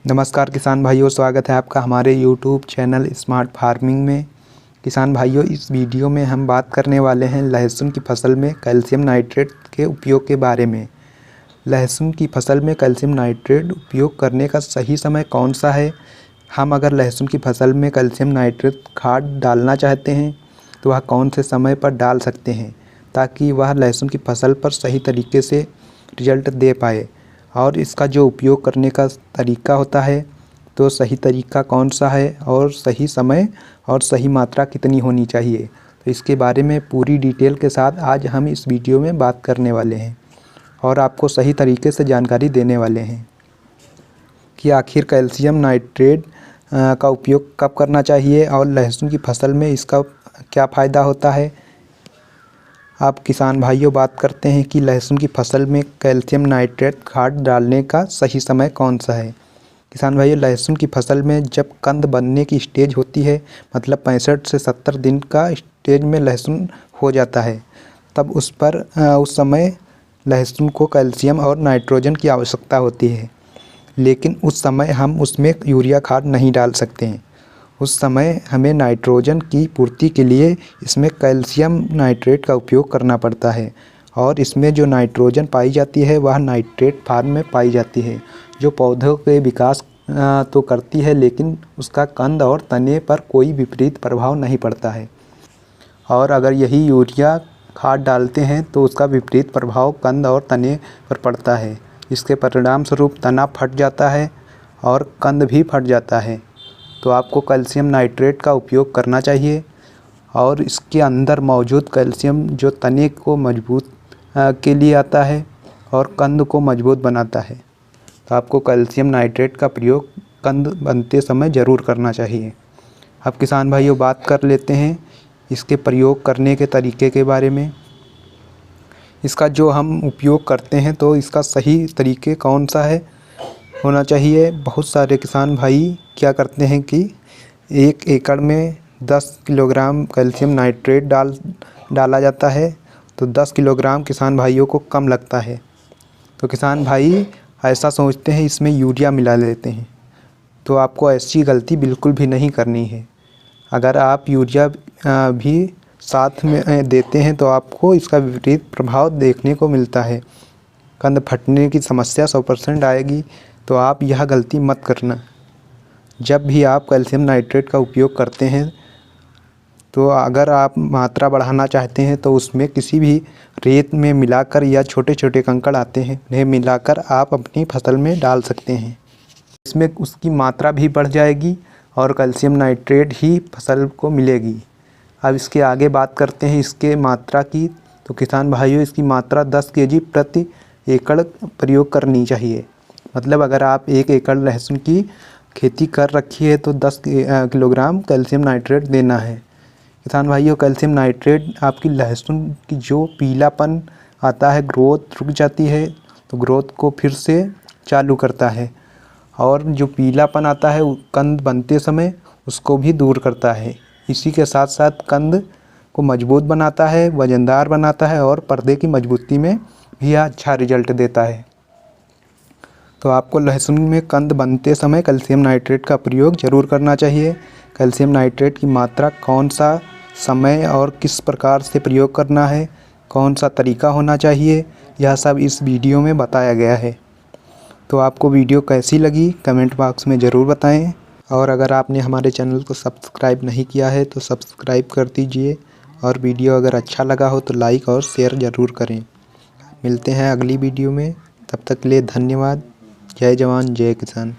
नमस्कार किसान भाइयों, स्वागत है आपका हमारे यूट्यूब चैनल स्मार्ट फार्मिंग में। किसान भाइयों, इस वीडियो में हम बात करने वाले हैं लहसुन की फसल में कैल्शियम नाइट्रेट के उपयोग के बारे में। लहसुन की फसल में कैल्शियम नाइट्रेट उपयोग करने का सही समय कौन सा है। हम अगर लहसुन की फसल में कैल्शियम नाइट्रेट खाद डालना चाहते हैं तो वह कौन से समय पर डाल सकते हैं ताकि वह लहसुन की फसल पर सही तरीके से रिजल्ट दे पाए। और इसका जो उपयोग करने का तरीका होता है तो सही तरीका कौन सा है और सही समय और सही मात्रा कितनी होनी चाहिए, तो इसके बारे में पूरी डिटेल के साथ आज हम इस वीडियो में बात करने वाले हैं और आपको सही तरीके से जानकारी देने वाले हैं कि आखिर कैल्शियम नाइट्रेट का उपयोग कब करना चाहिए और लहसुन की फसल में इसका क्या फ़ायदा होता है। आप किसान भाइयों, बात करते हैं कि लहसुन की फसल में कैल्शियम नाइट्रेट खाद डालने का सही समय कौन सा है। किसान भाइयों, लहसुन की फसल में जब कंद बनने की स्टेज होती है, मतलब 65 से 70 दिन का स्टेज में लहसुन हो जाता है, तब उस समय लहसुन को कैल्शियम और नाइट्रोजन की आवश्यकता होती है। लेकिन उस समय हम उसमें यूरिया खाद नहीं डाल सकते हैं। उस समय हमें नाइट्रोजन की पूर्ति के लिए इसमें कैल्शियम नाइट्रेट का उपयोग करना पड़ता है। और इसमें जो नाइट्रोजन पाई जाती है वह नाइट्रेट फार्म में पाई जाती है, जो पौधों के विकास तो करती है लेकिन उसका कंद और तने पर कोई विपरीत प्रभाव नहीं पड़ता है। और अगर यही यूरिया खाद डालते हैं तो उसका विपरीत प्रभाव कंद और तने पर पड़ता है। इसके परिणाम स्वरूप तना फट जाता है और कंद भी फट जाता है। तो आपको कैल्शियम नाइट्रेट का उपयोग करना चाहिए और इसके अंदर मौजूद कैल्शियम जो तने को मजबूत के लिए आता है और कंद को मजबूत बनाता है। तो आपको कैल्शियम नाइट्रेट का प्रयोग कंद बनते समय ज़रूर करना चाहिए। अब किसान भाइयों, बात कर लेते हैं इसके प्रयोग करने के तरीके के बारे में। इसका जो हम उपयोग करते हैं तो इसका सही तरीके कौन सा है होना चाहिए। बहुत सारे किसान भाई क्या करते हैं कि 1 एकड़ में 10 किलोग्राम कैल्शियम नाइट्रेट डाला जाता है, तो 10 किलोग्राम किसान भाइयों को कम लगता है। तो किसान भाई ऐसा सोचते हैं इसमें यूरिया मिला लेते हैं, तो आपको ऐसी गलती बिल्कुल भी नहीं करनी है। अगर आप यूरिया भी साथ में देते हैं तो आपको इसका विपरीत प्रभाव देखने को मिलता है। कंद फटने की समस्या 100% आएगी, तो आप यह गलती मत करना। जब भी आप कैल्शियम नाइट्रेट का उपयोग करते हैं तो अगर आप मात्रा बढ़ाना चाहते हैं तो उसमें किसी भी रेत में मिलाकर या छोटे छोटे कंकड़ आते हैं, उन्हें मिलाकर आप अपनी फसल में डाल सकते हैं। इसमें उसकी मात्रा भी बढ़ जाएगी और कैल्शियम नाइट्रेट ही फसल को मिलेगी। अब इसके आगे बात करते हैं इसके मात्रा की। तो किसान भाइयों, इसकी मात्रा 10 kg प्रति एकड़ प्रयोग करनी चाहिए। मतलब अगर आप 1 एकड़ लहसुन की खेती कर रखी है तो 10 किलोग्राम कैल्शियम नाइट्रेट देना है। किसान भाइयों, कैल्शियम नाइट्रेट आपकी लहसुन की जो पीलापन आता है, ग्रोथ रुक जाती है, तो ग्रोथ को फिर से चालू करता है। और जो पीलापन आता है कंद बनते समय, उसको भी दूर करता है। इसी के साथ साथ कंद को मजबूत बनाता है, वजनदार बनाता है और पर्दे की मजबूती में भी अच्छा रिजल्ट देता है। तो आपको लहसुन में कंद बनते समय कैल्शियम नाइट्रेट का प्रयोग ज़रूर करना चाहिए। कैल्शियम नाइट्रेट की मात्रा, कौन सा समय और किस प्रकार से प्रयोग करना है, कौन सा तरीका होना चाहिए, यह सब इस वीडियो में बताया गया है। तो आपको वीडियो कैसी लगी कमेंट बॉक्स में ज़रूर बताएं। और अगर आपने हमारे चैनल को सब्सक्राइब नहीं किया है तो सब्सक्राइब कर दीजिए। और वीडियो अगर अच्छा लगा हो तो लाइक और शेयर ज़रूर करें। मिलते हैं अगली वीडियो में, तब तक के लिए धन्यवाद। जय जवान जय किसान।